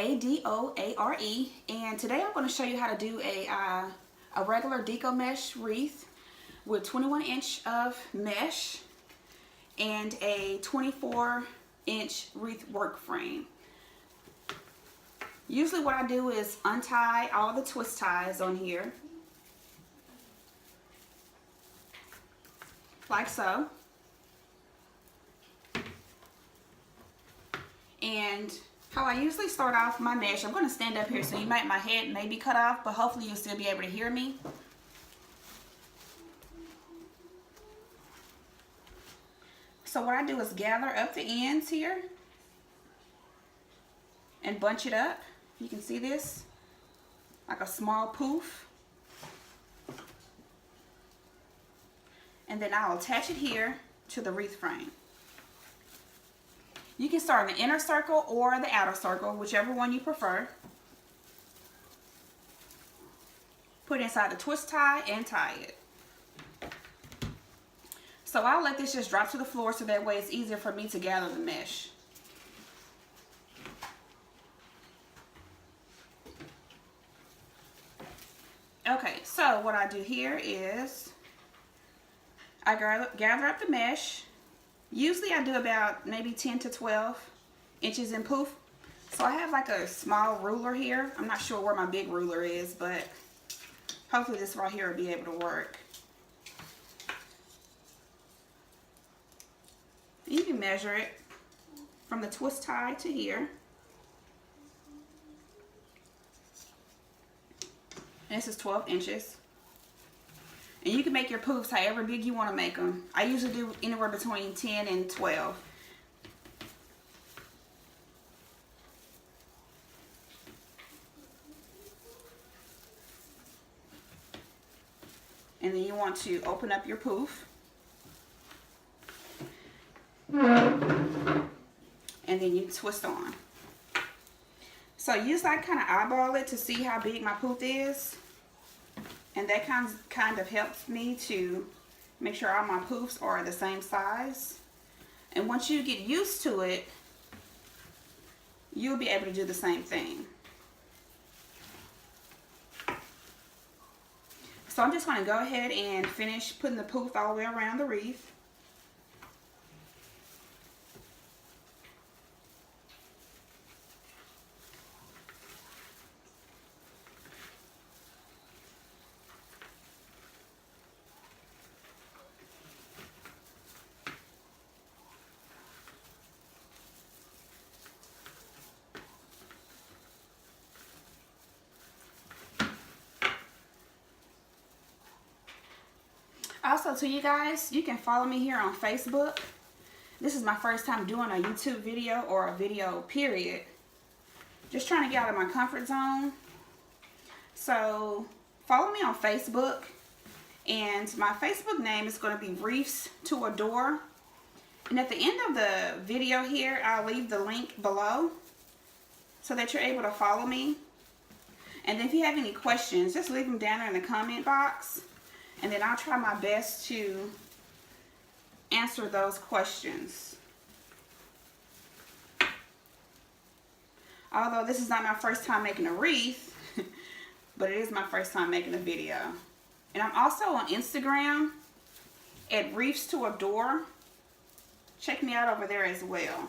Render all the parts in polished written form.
Adore, and today I'm going to show you how to do a regular deco mesh wreath with 21-inch of mesh and a 24-inch wreath work frame. Usually what I do is untie all the twist ties on here, like so. And how I usually start off my mesh, I'm going to stand up here so my head may be cut off, but hopefully you'll still be able to hear me. So what I do is gather up the ends here and bunch it up. You can see this, like a small poof. And then I'll attach it here to the wreath frame. You can start in the inner circle or the outer circle, whichever one you prefer. Put it inside the twist tie and tie it. So I'll let this just drop to the floor so that way it's easier for me to gather the mesh. Okay, so what I do here is I gather up the mesh. Usually I do about maybe 10 to 12 inches in poof. So I have like a small ruler here. I'm not sure where my big ruler is, but hopefully this right here will be able to work. You can measure it from the twist tie to here. And this is 12 inches. And you can make your poofs however big you want to make them. I usually do anywhere between 10 and 12. And then you want to open up your poof. And then you twist on. So usually I kind of eyeball it to see how big my poof is. And that kind of helps me to make sure all my poofs are the same size. And once you get used to it, you'll be able to do the same thing. So I'm just going to go ahead and finish putting the poof all the way around the wreath. Also, to you guys, you can follow me here on Facebook. This is my first time doing a YouTube video or a video period. Just trying to get out of my comfort zone. So follow me on Facebook. And my Facebook name is going to be Wreaths to Adore. And at the end of the video here, I'll leave the link below so that you're able to follow me. And then if you have any questions, just leave them down there in the comment box. And then I'll try my best to answer those questions. Although this is not my first time making a wreath, but it is my first time making a video. And I'm also on Instagram at Wreaths to Adore. Check me out over there as well.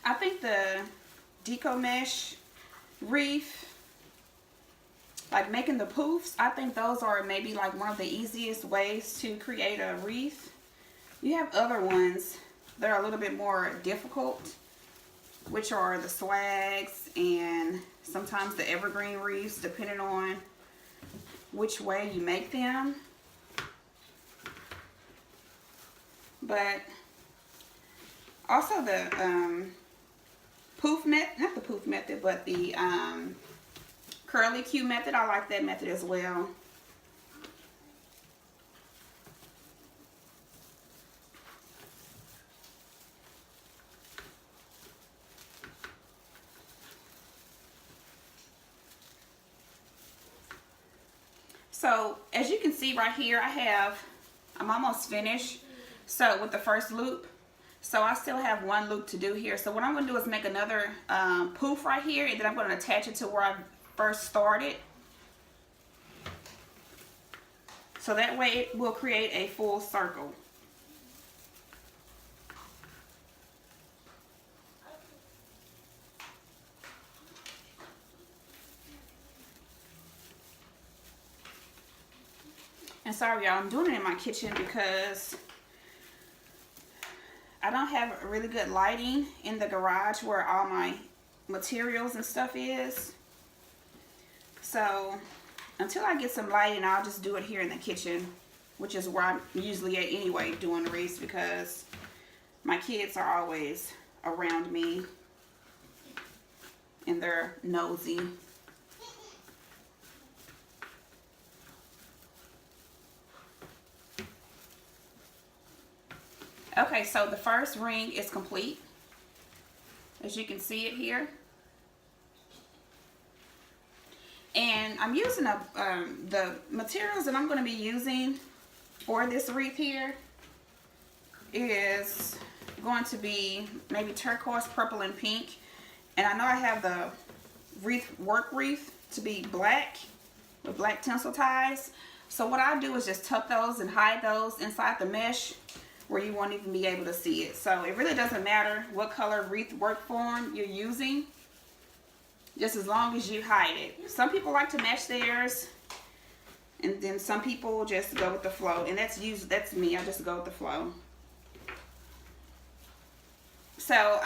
I think the deco mesh wreath, like making the poofs, I think those are maybe like one of the easiest ways to create a wreath. You have other ones that are a little bit more difficult, which are the swags and sometimes the evergreen wreaths, depending on which way you make them. But also the poof method, not the poof method, but the curly Q method. I like that method as well. So as you can see right here, I'm almost finished. So with the first loop, so I still have one loop to do here. So what I'm going to do is make another poof right here, and then I'm going to attach it to where I first started. So that way it will create a full circle. And sorry y'all, I'm doing it in my kitchen because I don't have really good lighting in the garage where all my materials and stuff is. So until I get some lighting, I'll just do it here in the kitchen, which is where I'm usually at anyway doing the wreaths, because my kids are always around me and they're nosy. Okay, so the first ring is complete, as you can see it here. And I'm using the materials that I'm going to be using for this wreath here is going to be maybe turquoise, purple, and pink. And I know I have the work wreath to be black with black tinsel ties. So what I do is just tuck those and hide those inside the mesh where you won't even be able to see it. So it really doesn't matter what color wreath work form you're using, just as long as you hide it. Some people like to mesh theirs, and then some people just go with the flow, and that's me. I just go with the flow. So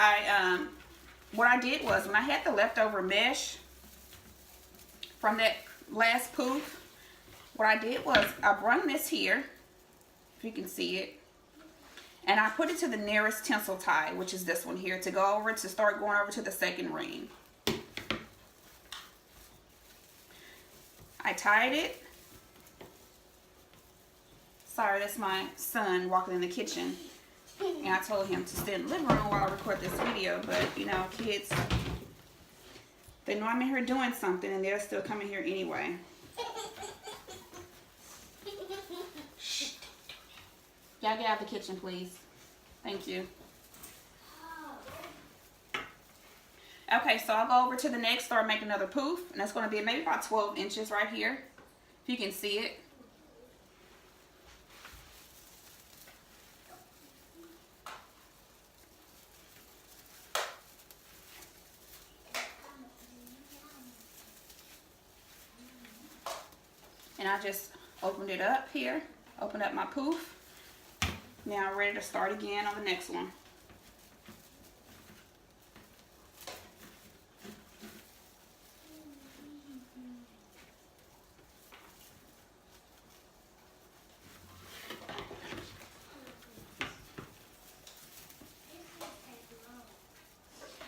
what I did was, when I had the leftover mesh from that last poof, what I did was I brung this here, if you can see it, and I put it to the nearest tinsel tie, which is this one here, to start going over to the second ring. I tied it. Sorry, that's my son walking in the kitchen. And I told him to stay in the living room while I record this video, but you know, kids, they know I'm in here doing something and they're still coming here anyway. Shh. Y'all get out of the kitchen, please. Thank you. Okay, so I'll go over to the next, start making another poof, and that's going to be maybe about 12 inches right here, if you can see it. And I just opened it up here, opened up my poof. Now I'm ready to start again on the next one.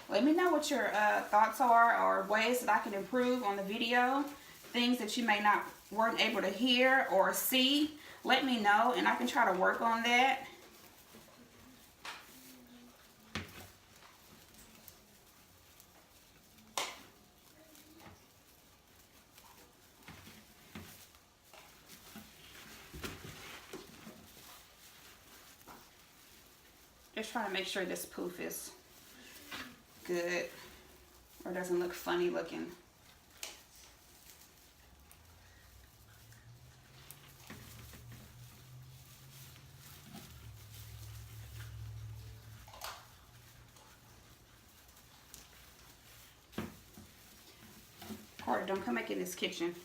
Let me know what your thoughts are, or ways that I can improve on the video. Things that you weren't able to hear or see. Let me know and I can try to work on that. Just trying to make sure this poof is good or doesn't look funny looking. Carter, don't come back in this kitchen.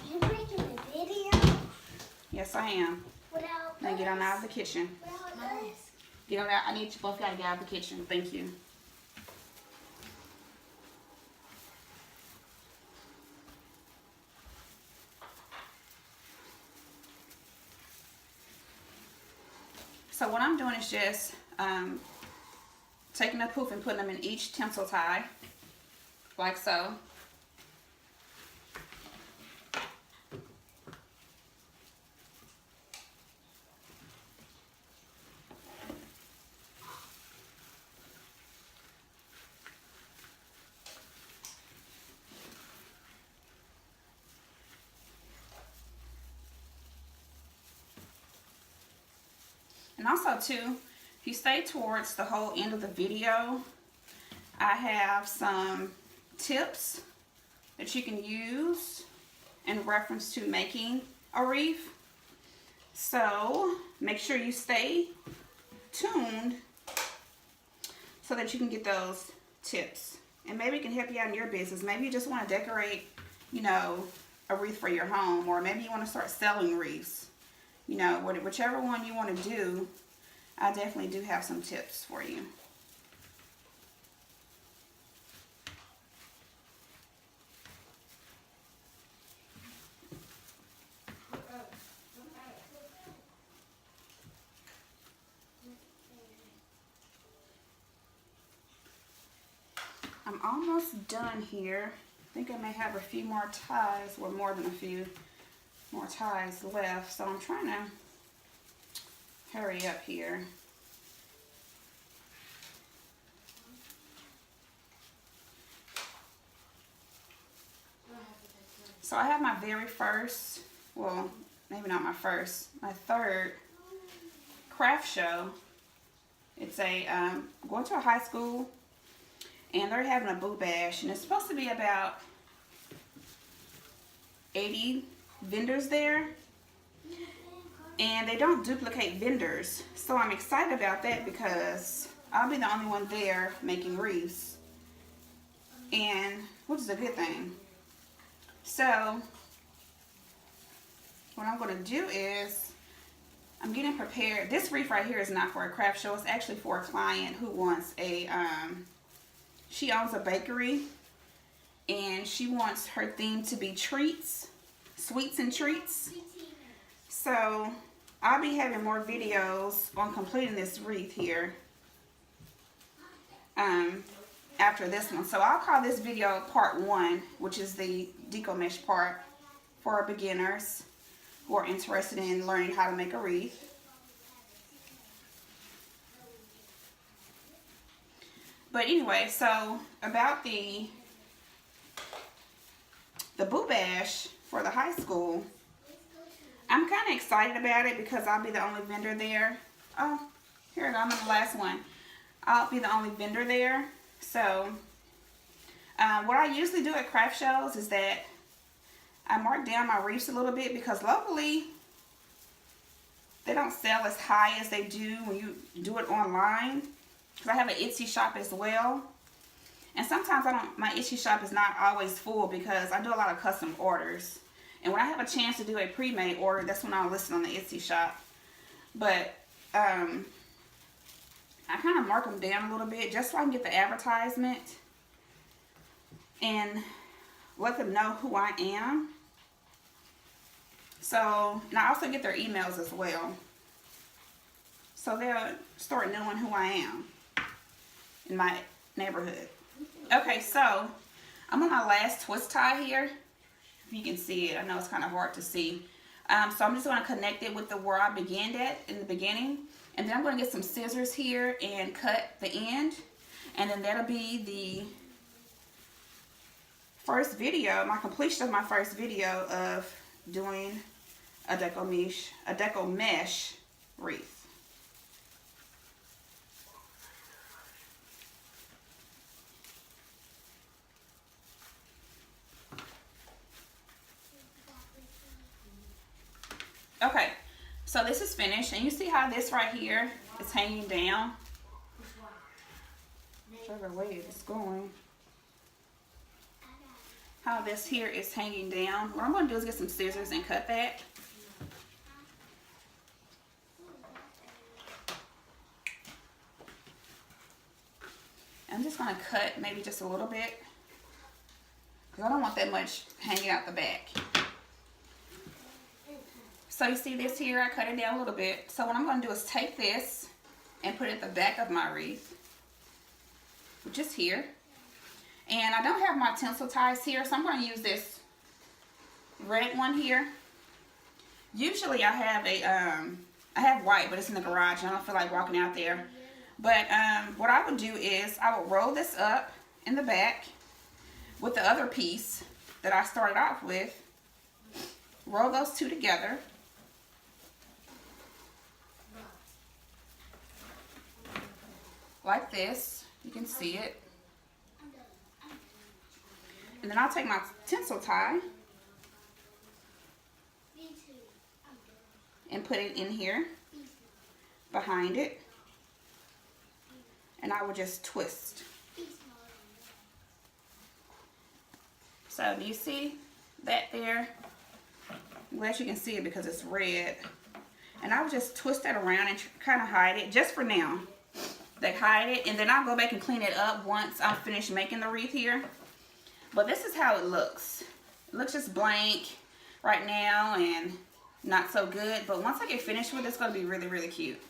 You're making a video? Yes, I am. Without Now get on out of the kitchen. Without this? Get on out. I need you both got to get out of the kitchen. Thank you. So what I'm doing is just taking a poof and putting them in each tinsel tie, like so. And also too, if you stay towards the whole end of the video, I have some tips that you can use in reference to making a wreath. So make sure you stay tuned so that you can get those tips. And maybe it can help you out in your business. Maybe you just want to decorate, you know, a wreath for your home, or maybe you want to start selling wreaths. You know, whichever one you want to do, I definitely do have some tips for you. I'm almost done here. I think I may have a few more ties, or more than a few more ties left. So I'm trying to hurry up here. So I have my very first, well, maybe not my first, my third craft show. It's a, going to a high school, and they're having a boot bash, and it's supposed to be about 80 vendors there, and they don't duplicate vendors. So I'm excited about that because I'll be the only one there making wreaths, and which is a good thing. So what I'm going to do is I'm getting prepared. This wreath right here is not for a craft show. It's actually for a client who wants a, she owns a bakery, and she wants her theme to be treats, sweets and treats. So I'll be having more videos on completing this wreath here after this one. So I'll call this video part 1, which is the deco mesh part for beginners who are interested in learning how to make a wreath. But anyway, so about the boot bash for the high school, I'm kind of excited about it because I'll be the only vendor there. Oh, here I go, I'm in the last one. I'll be the only vendor there. So what I usually do at craft shows is that I mark down my wreaths a little bit, because locally they don't sell as high as they do when you do it online. Because I have an Etsy shop as well, and sometimes my Etsy shop is not always full because I do a lot of custom orders. And when I have a chance to do a pre-made order, that's when I'll list it on the Etsy shop. But I kind of mark them down a little bit just so I can get the advertisement and let them know who I am. So, and I also get their emails as well, so they'll start knowing who I am in my neighborhood. Okay, so I'm on my last twist tie here. If you can see it, I know it's kind of hard to see. So I'm just going to connect it with where I began at in the beginning, and then I'm going to get some scissors here and cut the end, and then that'll be the first video, my completion of my first video of doing a deco mesh wreath. Okay, so this is finished, and you see how this right here is hanging down? Whichever way it's going. How this here is hanging down. What I'm going to do is get some scissors and cut that. I'm just going to cut maybe just a little bit, because I don't want that much hanging out the back. So you see this here, I cut it down a little bit. So what I'm going to do is take this and put it at the back of my wreath, which is here. And I don't have my tinsel ties here, so I'm going to use this red one here. Usually I have I have white, but it's in the garage. I don't feel like walking out there. But what I would do is I would roll this up in the back with the other piece that I started off with. Roll those two together. like this. You can see it. And then I'll take my tinsel tie and put it in here behind it. And I will just twist. So do you see that there? I'm glad you can see it because it's red. And I will just twist that around and kind of hide it just for now. Like hide it, and then I'll go back and clean it up once I'm finished making the wreath here. But this is how it looks. It looks just blank right now and not so good. But once I get finished with it, it's going to be really, really cute.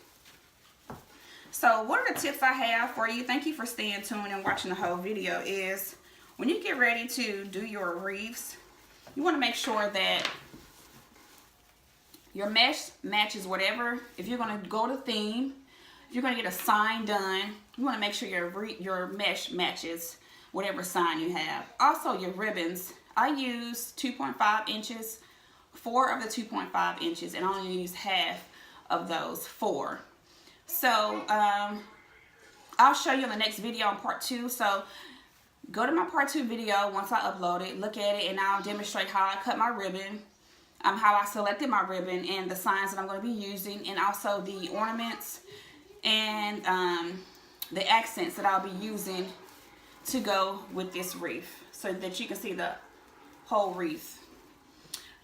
So one of the tips I have for you, thank you for staying tuned and watching the whole video, is when you get ready to do your wreaths, you want to make sure that your mesh matches whatever. If you're going to go to theme, if you're going to get a sign done, you want to make sure your mesh matches whatever sign you have. Also, your ribbons. I use 2.5 inches, 4 of the 2.5 inches, and I only use half of those 4. So, I'll show you in the next video on part 2. So, go to my part 2 video once I upload it, look at it, and I'll demonstrate how I cut my ribbon, how I selected my ribbon, and the signs that I'm going to be using, and also the ornaments and the accents that I'll be using to go with this wreath so that you can see the whole wreath.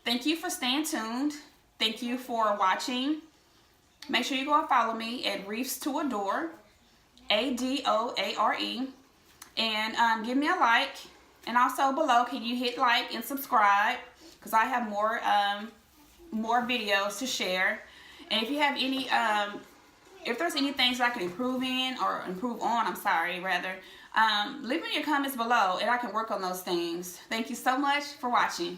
Thank you for staying tuned. Thank you for watching. Make sure you go and follow me at Wreaths to Adore, ADOARE, and give me a like. And also below, can you hit like and subscribe, because I have more videos to share. And if you have any if there's any things I can improve in, or improve on, I'm sorry, rather, leave me your comments below and I can work on those things. Thank you so much for watching.